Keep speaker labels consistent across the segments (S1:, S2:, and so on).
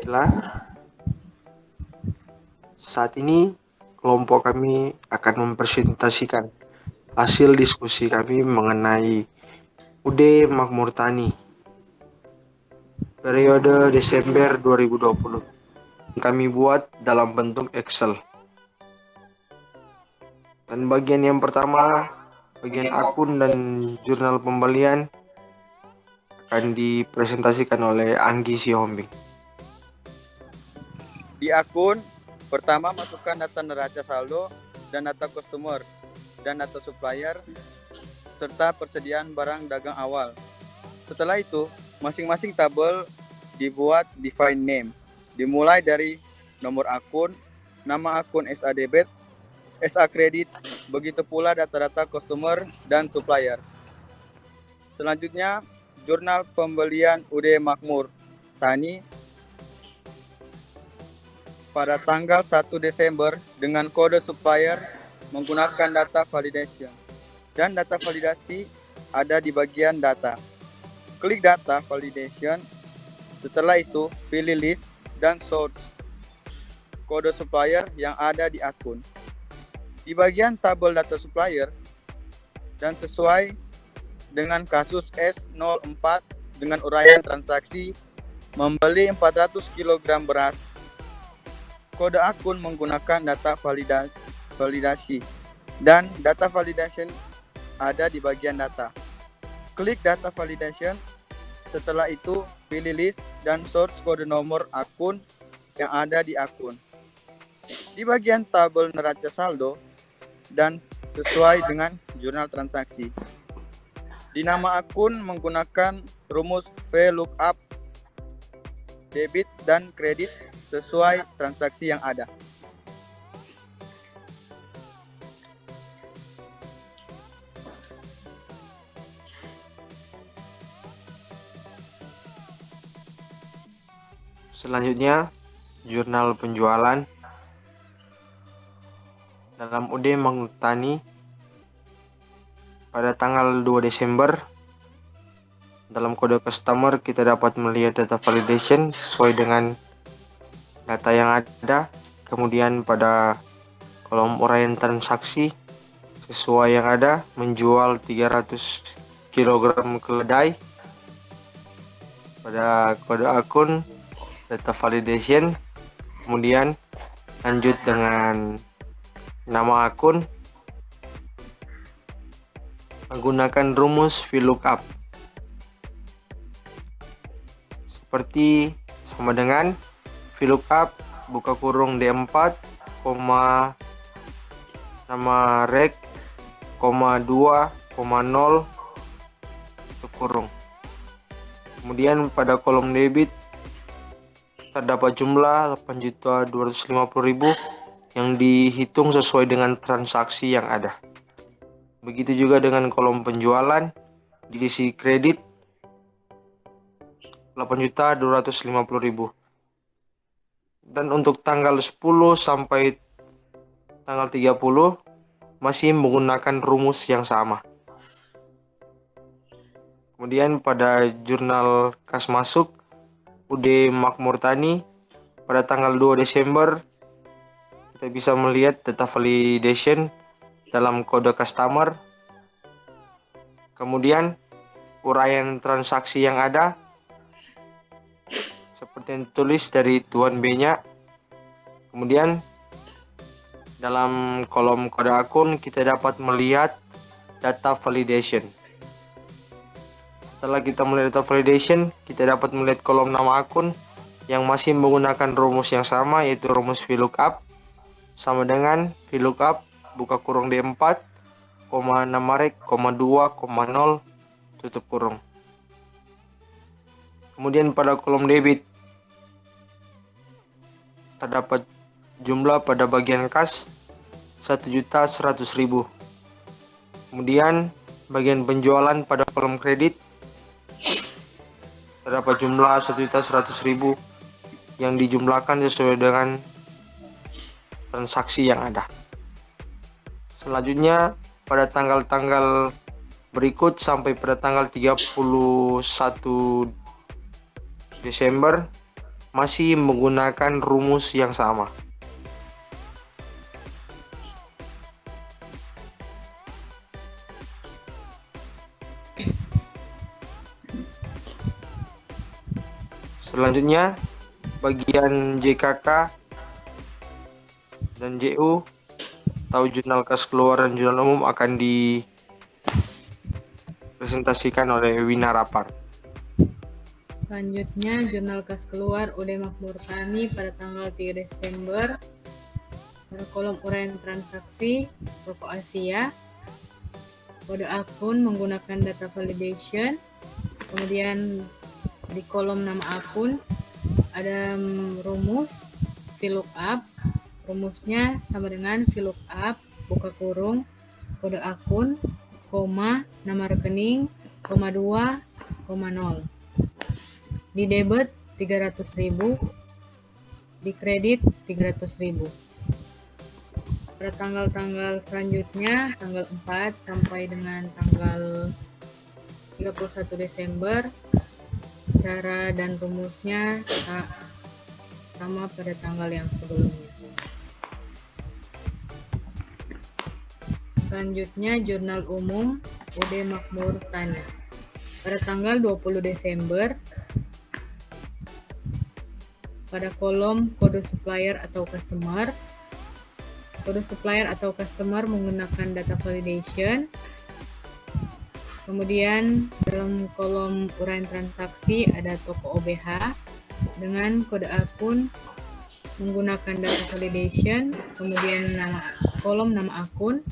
S1: Baiklah, saat ini kelompok kami akan mempresentasikan hasil diskusi kami mengenai UD Makmur Tani periode Desember 2020. Kami buat dalam bentuk Excel. Dan bagian yang pertama, bagian akun dan jurnal pembelian akan dipresentasikan oleh Anggi Sihombing.
S2: Di akun pertama, masukkan data neraca saldo dan data customer dan data supplier serta persediaan barang dagang awal. Setelah itu, masing-masing tabel dibuat define name, dimulai dari nomor akun, nama akun SA debit, SA kredit, begitu pula data-data customer dan supplier. Selanjutnya, jurnal pembelian UD Makmur Tani pada tanggal 1 Desember dengan kode supplier menggunakan data validation. Dan data validasi ada di bagian data. Klik data validation. Setelah itu, pilih list dan source kode supplier yang ada di akun. Di bagian tabel data supplier dan sesuai dengan kasus S04 dengan uraian transaksi membeli 400 kg beras. Kode akun menggunakan data validasi dan data validation ada di bagian data. Klik data validation. Setelah itu, pilih list dan source kode nomor akun yang ada di akun. Di bagian tabel neraca saldo dan sesuai dengan jurnal transaksi. Di nama akun menggunakan rumus VLOOKUP debit dan kredit sesuai transaksi yang ada.
S1: Selanjutnya, jurnal penjualan dalam UD Makmur Tani pada tanggal 2 Desember. Dalam kode customer kita dapat melihat data validation sesuai dengan data yang ada. Kemudian pada kolom uraian transaksi sesuai yang ada, menjual 300 kg keledai. Pada kode akun data validation, kemudian lanjut dengan nama akun menggunakan rumus VLOOKUP seperti sama dengan VLOOKUP buka kurung D4, nama rek, 2, 0, tutup kurung. Kemudian pada kolom debit terdapat jumlah 8.250.000 yang dihitung sesuai dengan transaksi yang ada. Begitu juga dengan kolom penjualan, di sisi kredit 8.250.000. Dan untuk tanggal 10 sampai tanggal 30 masih menggunakan rumus yang sama. Kemudian pada jurnal kas masuk UD Makmur Tani pada tanggal 2 Desember kita bisa melihat data validation dalam kode customer. Kemudian uraian transaksi yang ada seperti yang ditulis dari Tuan B-nya. Kemudian dalam kolom kode akun kita dapat melihat data validation. Setelah kita melihat data validation, kita dapat melihat kolom nama akun yang masih menggunakan rumus yang sama, yaitu rumus VLOOKUP sama dengan VLOOKUP buka kurung D4, nama rek, 2, 0, tutup kurung. Kemudian pada kolom debit terdapat jumlah pada bagian kas 1.100.000. Kemudian bagian penjualan pada kolom kredit terdapat jumlah 1.100.000 yang dijumlahkan sesuai dengan transaksi yang ada. Selanjutnya pada tanggal-tanggal berikut sampai pada tanggal 31 Desember masih menggunakan rumus yang sama. Selanjutnya, bagian JKK dan JU atau jurnal kas keluar dan jurnal umum akan dipresentasikan oleh Winarapar.
S3: Selanjutnya, jurnal kas keluar UD Makmur Tani pada tanggal 3 Desember. Pada kolom uraian transaksi, Rokok Asia, kode akun menggunakan data validation, kemudian di kolom nama akun ada rumus VLOOKUP, rumusnya sama dengan VLOOKUP, buka kurung, kode akun, koma, nama rekening, koma 2, koma 0. Di debit 300.000, di kredit 300.000. Pada tanggal-tanggal selanjutnya, tanggal 4 sampai dengan tanggal 31 Desember, cara dan rumusnya sama pada tanggal yang sebelumnya. Selanjutnya, jurnal umum UD Makmur Tani. Pada tanggal 20 Desember, pada kolom kode supplier atau customer, kode supplier atau customer menggunakan data validation. Kemudian dalam kolom uraian transaksi ada toko OBH dengan kode akun menggunakan data validation. Kemudian kolom nama akun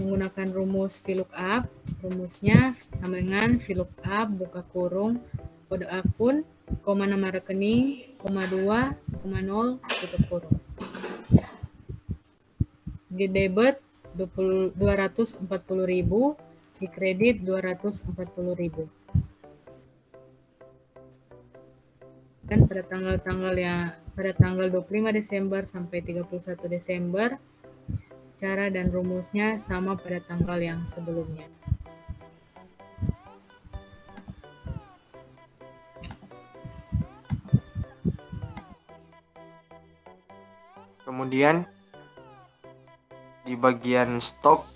S3: menggunakan rumus VLOOKUP, rumusnya sama dengan VLOOKUP, buka kurung, kode akun, koma nama rekening, koma 2, koma 0, tutup kurung. Di debit 240.000, di kredit 240.000. Dan pada tanggal 25 Desember sampai 31 Desember, cara dan rumusnya sama pada tanggal yang sebelumnya.
S1: Kemudian di bagian stok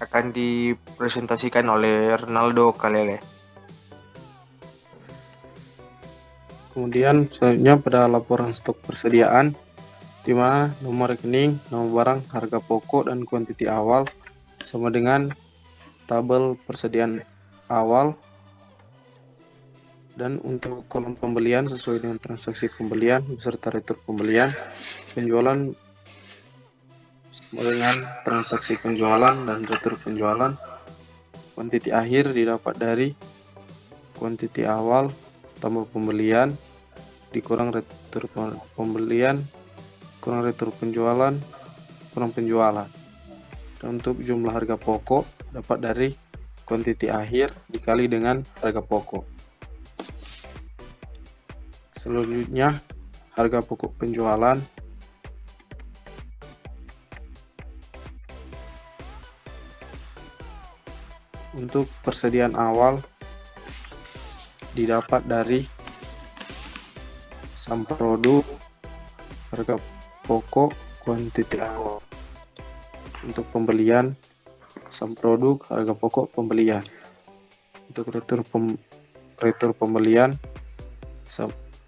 S1: akan dipresentasikan oleh Ronaldo Kalele.
S4: Kemudian selanjutnya pada laporan stok persediaan, di mana nomor rekening, nomor barang, harga pokok, dan kuantiti awal sama dengan tabel persediaan awal. Dan untuk kolom pembelian sesuai dengan transaksi pembelian beserta retur pembelian, penjualan sama dengan transaksi penjualan dan retur penjualan. Kuantiti akhir didapat dari kuantiti awal tambah pembelian dikurang retur pembelian kurang retur penjualan kurang penjualan. Dan untuk jumlah harga pokok dapat dari kuantiti akhir dikali dengan harga pokok. Selanjutnya, harga pokok penjualan untuk persediaan awal didapat dari sum produk, harga pokok, kuantiti awal. Untuk pembelian, sum produk, harga pokok, pembelian. Untuk retur pembelian,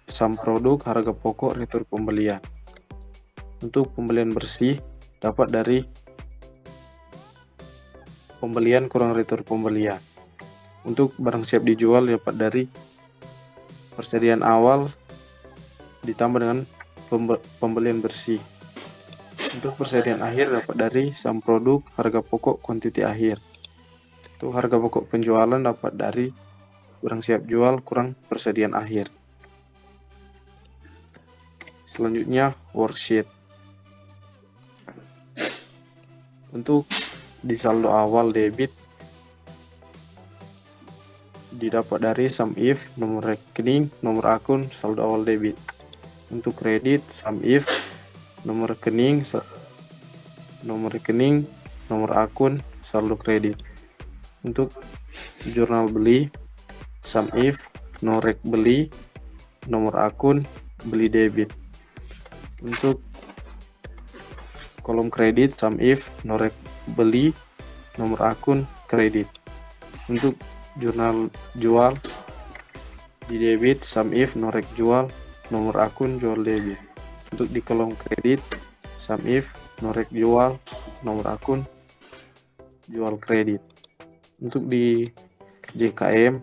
S4: sum produk, harga pokok, retur pembelian. Untuk pembelian bersih dapat dari pembelian kurang retur pembelian. Untuk barang siap dijual dapat dari persediaan awal ditambah dengan pembelian bersih. Untuk persediaan akhir dapat dari sum produk, harga pokok, kuantiti akhir. Untuk harga pokok penjualan dapat dari barang siap jual kurang persediaan akhir. Selanjutnya, worksheet. Untuk di saldo awal debit didapat dari sum if, nomor rekening, nomor akun, saldo awal debit. Untuk kredit, sum if, nomor rekening, nomor akun, saldo kredit. Untuk jurnal beli, sum if, norek beli, nomor akun beli debit. Untuk kolom kredit sum if norek beli nomor akun kredit. Untuk jurnal jual di debit sum if norek jual nomor akun jual debit. Untuk di kolom kredit sum if norek jual nomor akun jual kredit. Untuk di JKM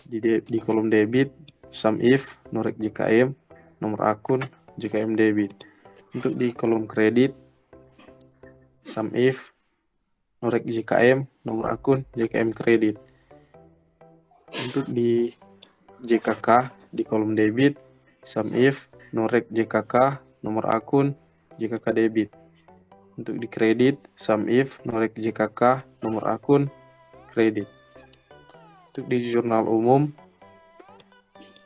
S4: di kolom debit sum if norek JKM nomor akun JKM debit. Untuk di kolom kredit sum if norek JKM nomor akun JKM kredit. Untuk di JKK di kolom debit sum if norek JKK nomor akun JKK debit. Untuk di kredit sum if norek JKK nomor akun kredit. Untuk di jurnal umum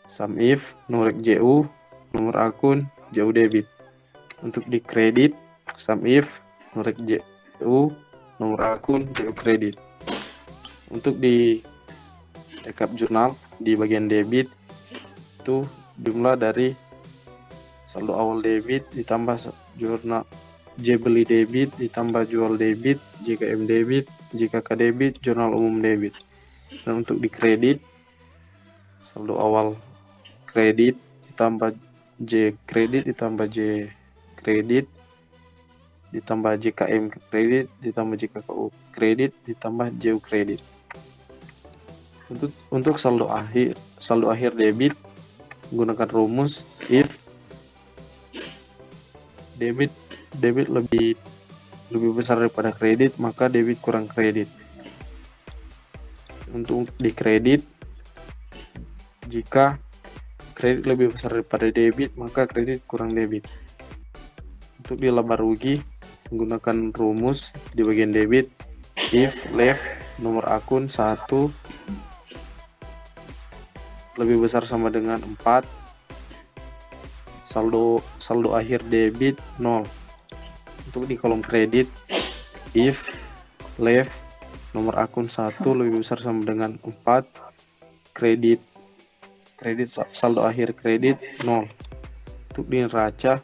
S4: sum if norek JU nomor akun JU debit. Untuk di kredit sum if norek JU nomor akun JU kredit. Untuk di rekap jurnal di bagian debit itu jumlah dari saldo awal debit ditambah jurnal J beli debit ditambah jual debit, JKM debit, JKK debit, jurnal umum debit. Dan untuk di kredit saldo awal kredit ditambah J kredit ditambah J kredit ditambah JKM kredit ditambah JKKU kredit ditambah JU kredit. Untuk saldo akhir debit menggunakan rumus if debit lebih besar daripada kredit, maka debit kurang kredit. Untuk di kredit, jika kredit lebih besar daripada debit, maka kredit kurang debit. Untuk di laba rugi menggunakan rumus di bagian debit if left nomor akun 1 lebih besar sama dengan 4, saldo akhir debit 0. Untuk di kolom kredit if left nomor akun 1 lebih besar sama dengan 4, kredit saldo akhir kredit 0. Untuk di neraca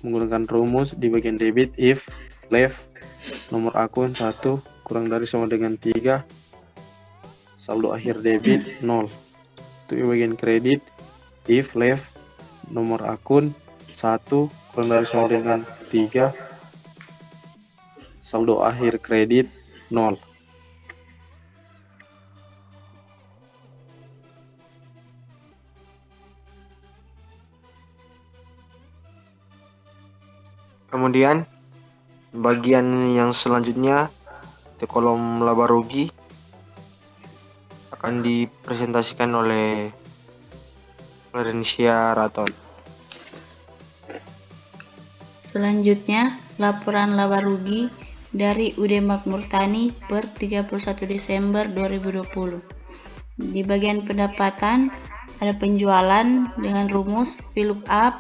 S4: menggunakan rumus di bagian debit if left nomor akun 1 kurang dari sama dengan 3, saldo akhir debit 0. Untuk di bagian kredit if left nomor akun 1 kurang dari sama dengan 3, saldo akhir kredit 0.
S1: Kemudian bagian yang selanjutnya di kolom laba rugi akan dipresentasikan oleh Florencia Raton.
S5: Selanjutnya, laporan laba rugi dari UD Makmur Tani per 31 Desember 2020. Di bagian pendapatan ada penjualan dengan rumus VLOOKUP,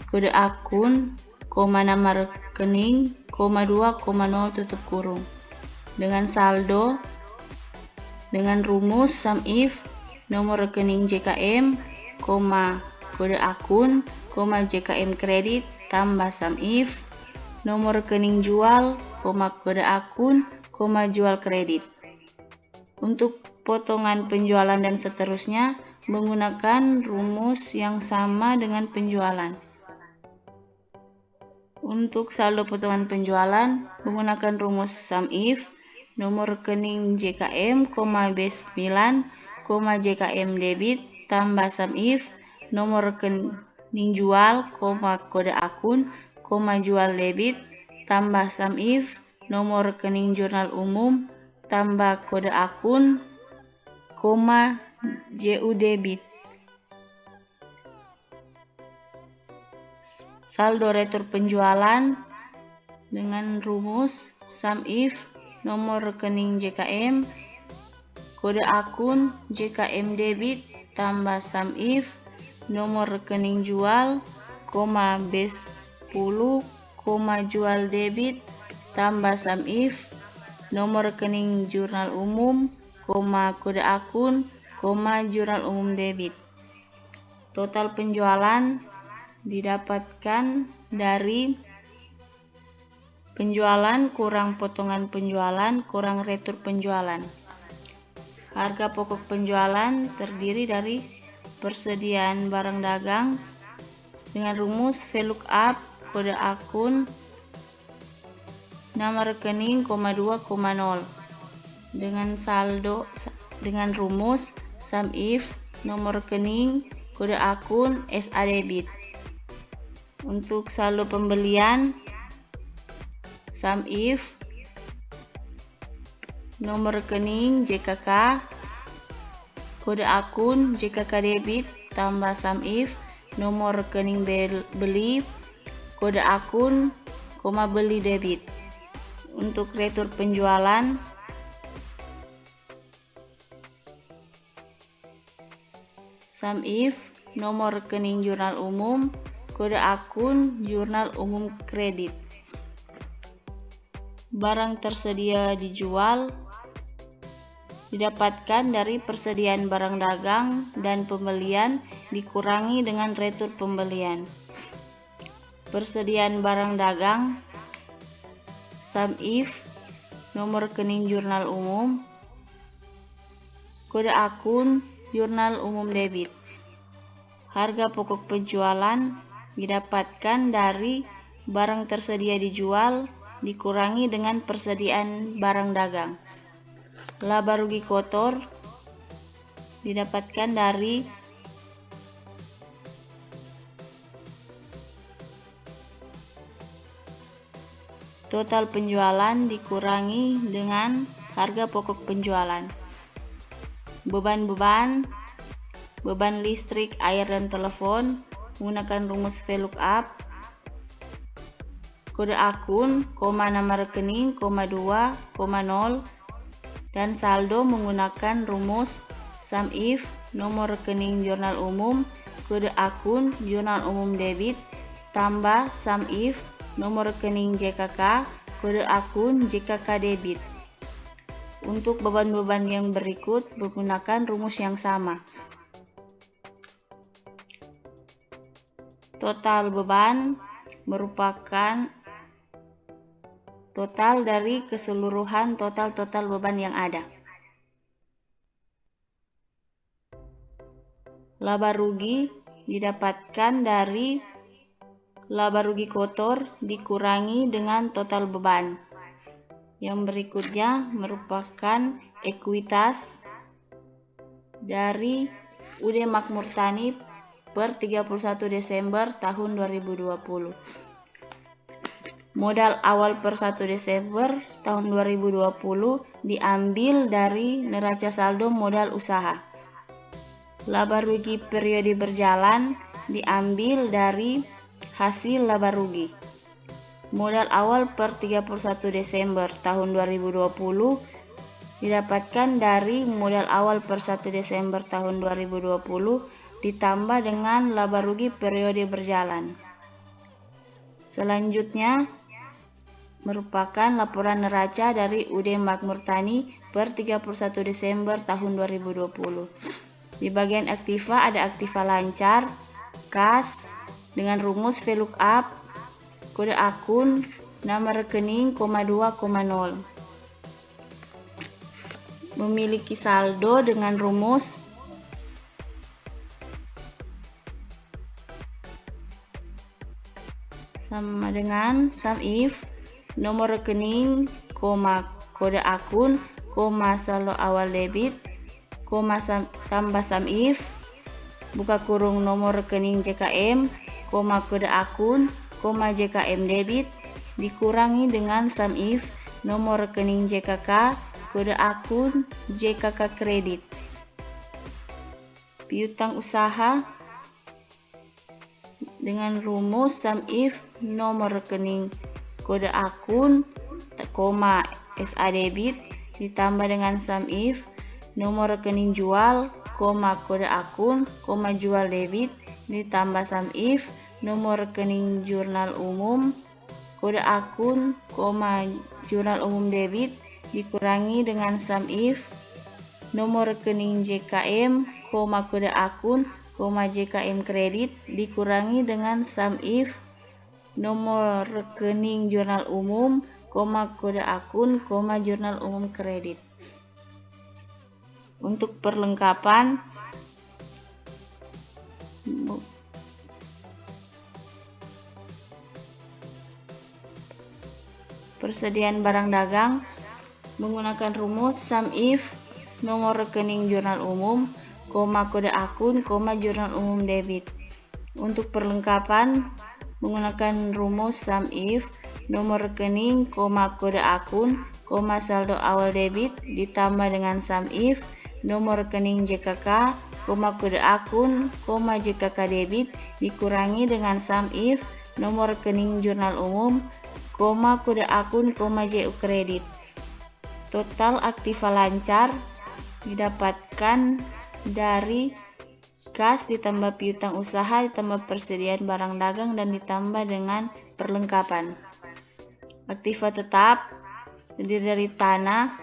S5: kode akun, nama rekening, 2,0 tutup kurung. Dengan saldo dengan rumus sum if nomor rekening JKM, kode akun, JKM kredit tambah sum if nomor rekening jual, kode akun, jual kredit. Untuk potongan penjualan dan seterusnya menggunakan rumus yang sama dengan penjualan. Untuk saldo potongan penjualan menggunakan rumus sum if nomor rekening JKM, B9, JKM debit tambah sum if nomor rekening jual, kode akun, jual debit tambah sum if nomor rekening jurnal umum tambah kode akun, JU debit. Saldo retur penjualan dengan rumus sum if nomor rekening JKM, kode akun JKM debit tambah sum if nomor rekening jual, B10, jual debit tambah sum if nomor rekening jurnal umum kode akun, jurnal umum debit. Total penjualan didapatkan dari penjualan kurang potongan penjualan kurang retur penjualan. Harga pokok penjualan terdiri dari persediaan barang dagang dengan rumus VLOOKUP, kode akun, nama rekening, 2,0 dengan saldo dengan rumus SUMIF, nomor rekening, kode akun, SA debit. Untuk saldo pembelian SUMIF, nomor rekening JKK, kode akun JKK debit tambah SUMIF, nomor rekening beli, kode akun, beli debit. Untuk retur penjualan SUMIF, nomor rekening jurnal umum, kode akun jurnal umum kredit. Barang tersedia dijual didapatkan dari persediaan barang dagang dan pembelian dikurangi dengan retur pembelian. Persediaan barang dagang SUMIF, nomor rekening jurnal umum, kode akun jurnal umum debit. Harga pokok penjualan didapatkan dari barang tersedia dijual dikurangi dengan persediaan barang dagang. Laba rugi kotor didapatkan dari total penjualan dikurangi dengan harga pokok penjualan. Beban listrik, air, dan telepon menggunakan rumus VLOOKUP, kode akun, nama rekening, 2,0 dan saldo menggunakan rumus SUMIF, nomor rekening jurnal umum, kode akun jurnal umum debit tambah SUMIF, nomor rekening JKK, kode akun JKK debit. Untuk beban-beban yang berikut menggunakan rumus yang sama. Total beban merupakan total dari keseluruhan total beban yang ada. Laba rugi didapatkan dari laba rugi kotor dikurangi dengan total beban. Yang berikutnya merupakan ekuitas dari UD Makmur Tani per 31 Desember tahun 2020. Modal awal per 1 Desember tahun 2020 diambil dari neraca saldo modal usaha. Laba rugi periode berjalan diambil dari hasil laba rugi. Modal awal per 31 Desember tahun 2020 didapatkan dari modal awal per 1 Desember tahun 2020 ditambah dengan laba rugi periode berjalan. Selanjutnya merupakan laporan neraca dari UD Makmur Tani per 31 Desember tahun 2020. Di bagian aktiva ada aktiva lancar, kas dengan rumus VLOOKUP, kode akun, nama rekening, 2,0. Memiliki saldo dengan rumus sama dengan SUMIF, nomor rekening, kode akun, saldo awal debit, tambah SUMIF, buka kurung nomor rekening JKM, kode akun, JKM debit, dikurangi dengan SUMIF, nomor rekening JKK, kode akun, JKK kredit. Piutang usaha dengan rumus SUMIF, nomor rekening, kode akun, SA debit ditambah dengan SUMIF, nomor rekening jual, kode akun, jual debit ditambah SUMIF, nomor rekening jurnal umum, kode akun, jurnal umum debit dikurangi dengan SUMIF, nomor rekening JKM, kode akun, JKM kredit dikurangi dengan sum if nomor rekening jurnal umum, kode akun, jurnal umum kredit. Untuk perlengkapan, persediaan barang dagang menggunakan rumus sum if nomor rekening jurnal umum, kode akun, jurnal umum debit. Untuk perlengkapan menggunakan rumus sum if nomor rekening, kode akun, saldo awal debit ditambah dengan sum if nomor rekening JKK, kode akun, JKK debit dikurangi dengan sum if nomor rekening jurnal umum, kode akun, JU kredit. Total aktiva lancar didapatkan dari kas ditambah piutang usaha ditambah persediaan barang dagang dan ditambah dengan perlengkapan. Aktiva tetap terdiri dari tanah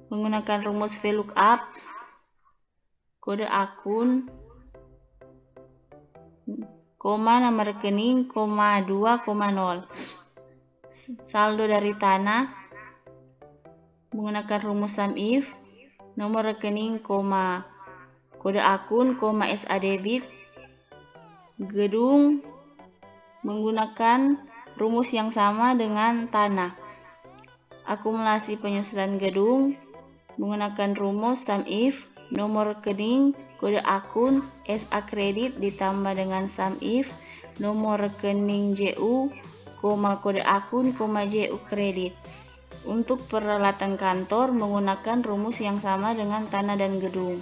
S5: menggunakan rumus VLOOKUP, kode akun, nama rekening, 2, 0. Saldo dari tanah menggunakan rumus sum if nomor rekening, kode akun, SA debit. Gedung menggunakan rumus yang sama dengan tanah. Akumulasi penyusutan gedung menggunakan rumus sum if nomor rekening, kode akun, SA kredit ditambah dengan sum if nomor rekening JU, kode akun, JU kredit. Untuk peralatan kantor menggunakan rumus yang sama dengan tanah dan gedung.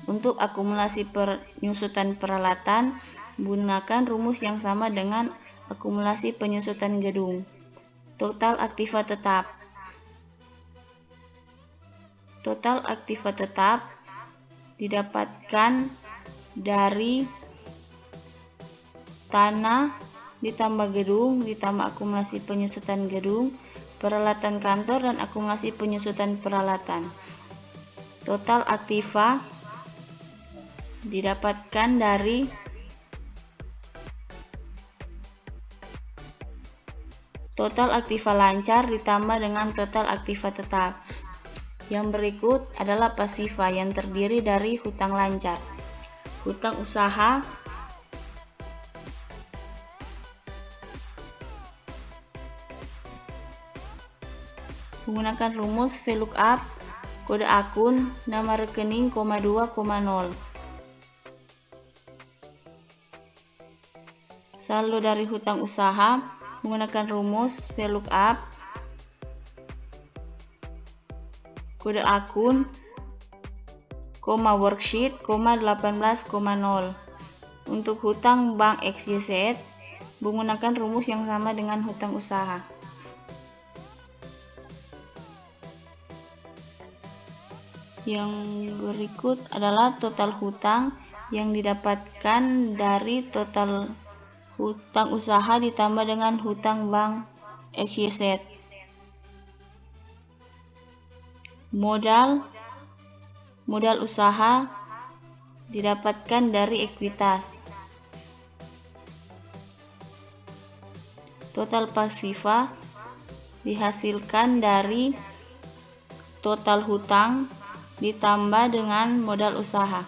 S5: Untuk akumulasi penyusutan peralatan menggunakan rumus yang sama dengan akumulasi penyusutan gedung. Total aktiva tetap. Total aktiva tetap didapatkan dari tanah ditambah gedung ditambah akumulasi penyusutan gedung, peralatan kantor dan akumulasi penyusutan peralatan. Total aktiva didapatkan dari total aktiva lancar ditambah dengan total aktiva tetap. Yang berikut adalah pasiva yang terdiri dari hutang lancar, hutang usaha, menggunakan rumus VLOOKUP, kode akun, nama rekening, 2, 0. Saldo dari hutang usaha menggunakan rumus VLOOKUP, kode akun, worksheet, 18,0. Untuk hutang bank XYZ menggunakan rumus yang sama dengan hutang usaha. Yang berikut adalah total hutang yang didapatkan dari total hutang usaha ditambah dengan hutang bank XYZ. Modal usaha didapatkan dari ekuitas. Total pasiva dihasilkan dari total hutang ditambah dengan modal usaha.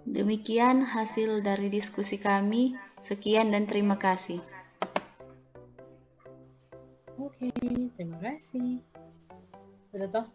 S5: Demikian hasil dari diskusi kami. Sekian dan terima kasih.
S3: Oke, terima kasih. Udah toh?